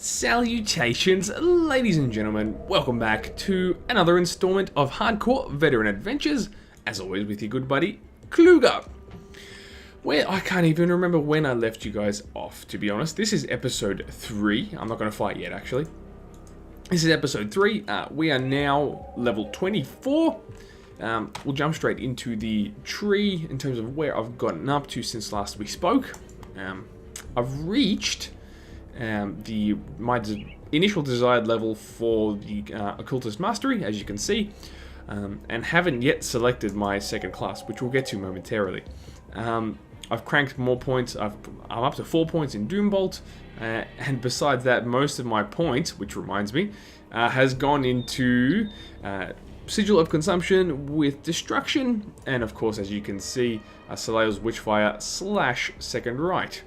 Salutations, ladies and gentlemen, welcome back to another installment of Hardcore Veteran Adventures, as always with your good buddy, Kluger. Where I can't even remember when I left you guys off, to be honest. This is episode 3, I'm not going to fight yet actually. This is episode 3, we are now level 24. We'll jump straight into the tree in terms of where I've gotten up to since last we spoke. I've reached my initial desired level for the Occultist Mastery, as you can see, and haven't yet selected my second class, which we'll get to momentarily. I've cranked more points. I'm up to 4 points in Doombolt, and besides that, most of my points, which reminds me, has gone into Sigil of Consumption with Destruction, and of course, as you can see, Soleil's Witchfire / Second Right.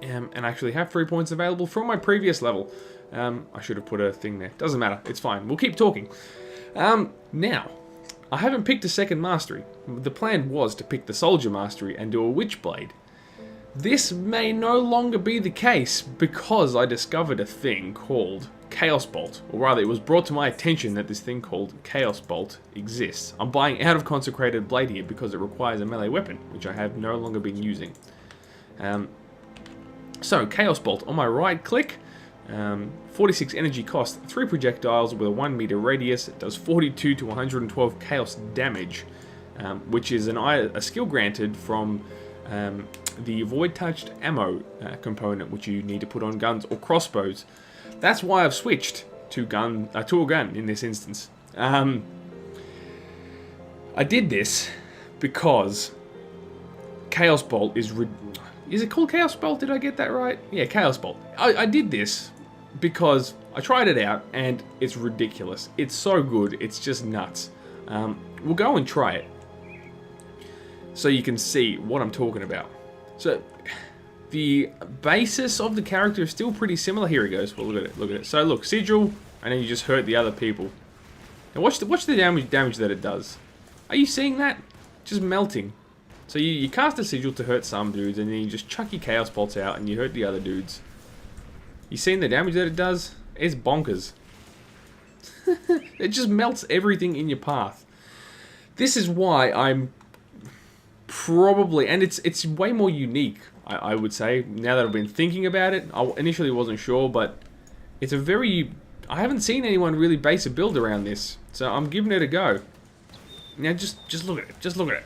And I actually have 3 points available from my previous level. I should have put a thing there. Doesn't matter. It's fine. We'll keep talking. Now, I haven't picked a second mastery. The plan was to pick the Soldier Mastery and do a Witchblade. This may no longer be the case because I discovered a thing called Chaos Bolt. Or rather, it was brought to my attention that this thing called Chaos Bolt exists. I'm buying out of Consecrated Blade here because it requires a melee weapon, which I have no longer been using. So, Chaos Bolt, on my right click, 46 energy cost, 3 projectiles with a 1 meter radius. It does 42 to 112 chaos damage, which is a skill granted from the Void Touched Ammo component, which you need to put on guns or crossbows. That's why I've switched to a gun in this instance. I did this because Chaos Bolt is it called Chaos Bolt? Did I get that right? Yeah, Chaos Bolt. I did this because I tried it out and it's ridiculous. It's so good. It's just nuts. We'll go and try it so you can see what I'm talking about. So the basis of the character is still pretty similar. Here he goes. Well, look at it. Look at it. So look, Sigil, and then you just hurt the other people. And watch the damage that it does. Are you seeing that? Just melting. So you cast a Sigil to hurt some dudes, and then you just chuck your Chaos Bolts out, and you hurt the other dudes. You seen the damage that it does? It's bonkers. It just melts everything in your path. This is why I'm probably, and it's way more unique, I would say, now that I've been thinking about it. I initially wasn't sure, but it's I haven't seen anyone really base a build around this, so I'm giving it a go. Now just look at it. Just look at it.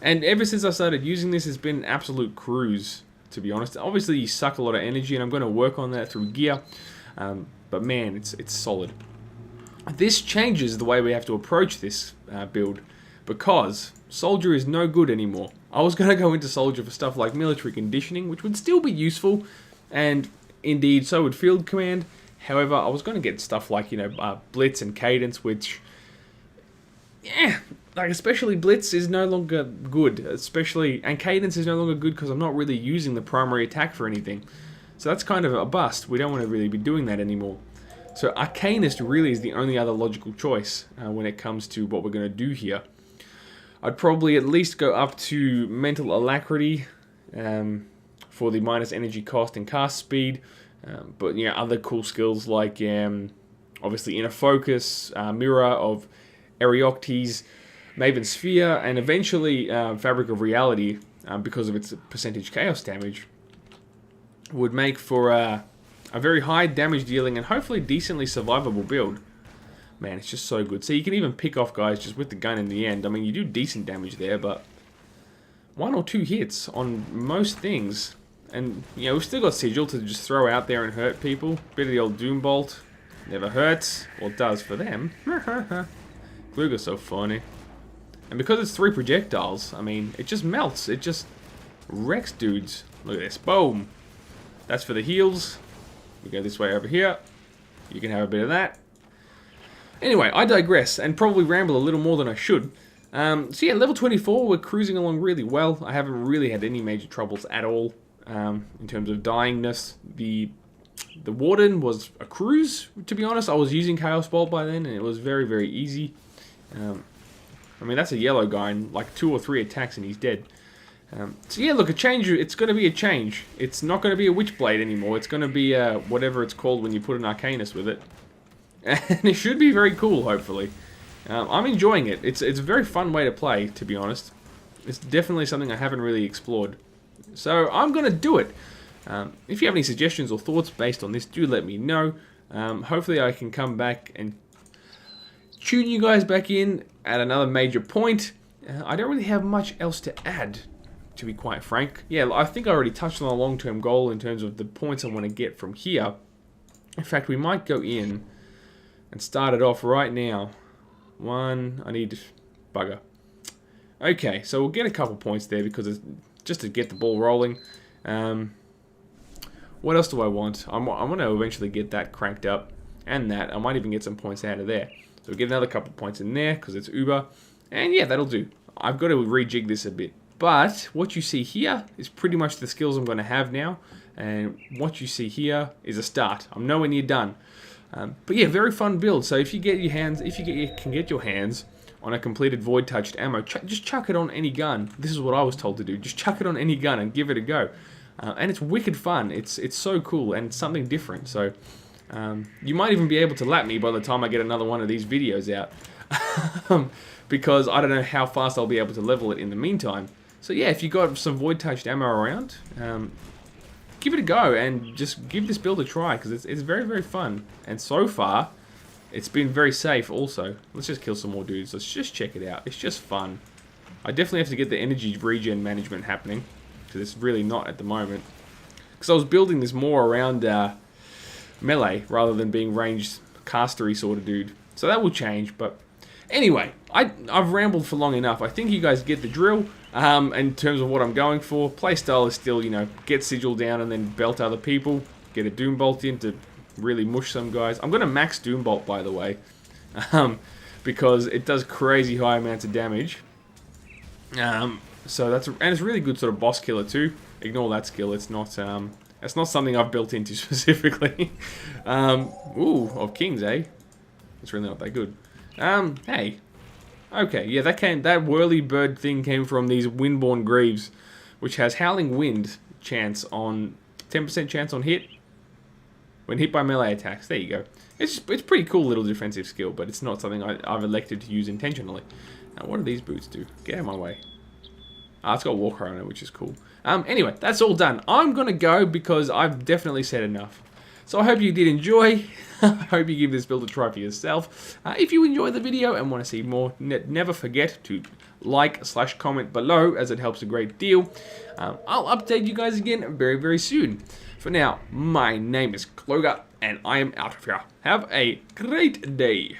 And ever since I started using this, it's been an absolute cruise, to be honest. Obviously, you suck a lot of energy, and I'm going to work on that through gear. But man, it's solid. This changes the way we have to approach this build, because Soldier is no good anymore. I was going to go into Soldier for stuff like military conditioning, which would still be useful, and indeed, so would Field Command. However, I was going to get stuff like, Blitz and Cadence, which, yeah, like especially Blitz is no longer good, and Cadence is no longer good because I'm not really using the primary attack for anything. So that's kind of a bust. We don't want to really be doing that anymore. So Arcanist really is the only other logical choice when it comes to what we're going to do here. I'd probably at least go up to Mental Alacrity for the minus energy cost and cast speed. But other cool skills like obviously Inner Focus, Mirror of Erioctes, Maven Sphere, and eventually Fabric of Reality, because of its percentage chaos damage, would make for a very high damage dealing and hopefully decently survivable build. Man, it's just so good. So you can even pick off guys just with the gun in the end. I mean, you do decent damage there, but 1 or 2 hits on most things. And, we've still got Sigil to just throw out there and hurt people. Bit of the old Doombolt. Never hurts. Well, it does for them. Kluger's so funny. And because it's 3 projectiles, I mean, it just melts. It just wrecks dudes. Look at this. Boom. That's for the heals. We go this way over here. You can have a bit of that. Anyway, I digress and probably ramble a little more than I should. So yeah, level 24, we're cruising along really well. I haven't really had any major troubles at all in terms of dyingness. The Warden was a cruise, to be honest. I was using Chaos Bolt by then, and it was very, very easy. I mean, that's a yellow guy, and like 2 or 3 attacks and he's dead. So yeah, look, a change. It's going to be a change. It's not going to be a Witchblade anymore. It's going to be whatever it's called when you put an Arcanist with it. And it should be very cool, hopefully. I'm enjoying it. It's a very fun way to play, to be honest. It's definitely something I haven't really explored. So I'm going to do it. If you have any suggestions or thoughts based on this, do let me know. Hopefully I can come back and tune you guys back in at another major point. I don't really have much else to add, to be quite frank. Yeah, I think I already touched on a long-term goal in terms of the points I want to get from here. In fact, we might go in and start it off right now. I need bugger. Okay, so we'll get a couple points there because it's just to get the ball rolling. What else do I want? I want to eventually get that cranked up, and that. I might even get some points out of there. So we'll get another couple points in there because it's Uber. And yeah, that'll do. I've got to rejig this a bit. But what you see here is pretty much the skills I'm going to have now. And what you see here is a start. I'm nowhere near done. But yeah, very fun build. So if you get your hands, can get your hands on a completed void touched ammo, just chuck it on any gun. This is what I was told to do. Just chuck it on any gun and give it a go. And it's wicked fun. It's so cool and something different. So you might even be able to lap me by the time I get another one of these videos out. Because I don't know how fast I'll be able to level it in the meantime. So yeah, if you got some void touched ammo around, give it a go and just give this build a try because it's very, very fun. And so far, it's been very safe also. Let's just kill some more dudes. Let's just check it out. It's just fun. I definitely have to get the energy regen management happening because it's really not at the moment. Because I was building this more around melee rather than being ranged castery sort of dude. So that will change, but anyway, I've rambled for long enough. I think you guys get the drill in terms of what I'm going for. Playstyle is still, you know, get Sigil down and then belt other people. Get a Doombolt in to really mush some guys. I'm going to max Doombolt, by the way, because it does crazy high amounts of damage. So that's and it's a really good sort of boss killer too. Ignore that skill. It's not something I've built into specifically. Ooh, of kings, eh? It's really not that good. Hey. Okay, yeah, that whirly bird thing came from these Windborn Greaves, which has Howling Wind chance on 10% chance on hit when hit by melee attacks. There you go. It's pretty cool little defensive skill, but it's not something I've elected to use intentionally. Now, what do these boots do? Get out of my way. It's got Walker on it, which is cool. Anyway, that's all done. I'm gonna go because I've definitely said enough. So I hope you did enjoy. I hope you give this build a try for yourself. If you enjoyed the video and want to see more, never forget to like/comment below as it helps a great deal. I'll update you guys again very, very soon. For now, my name is Cloga and I am out of here. Have a great day.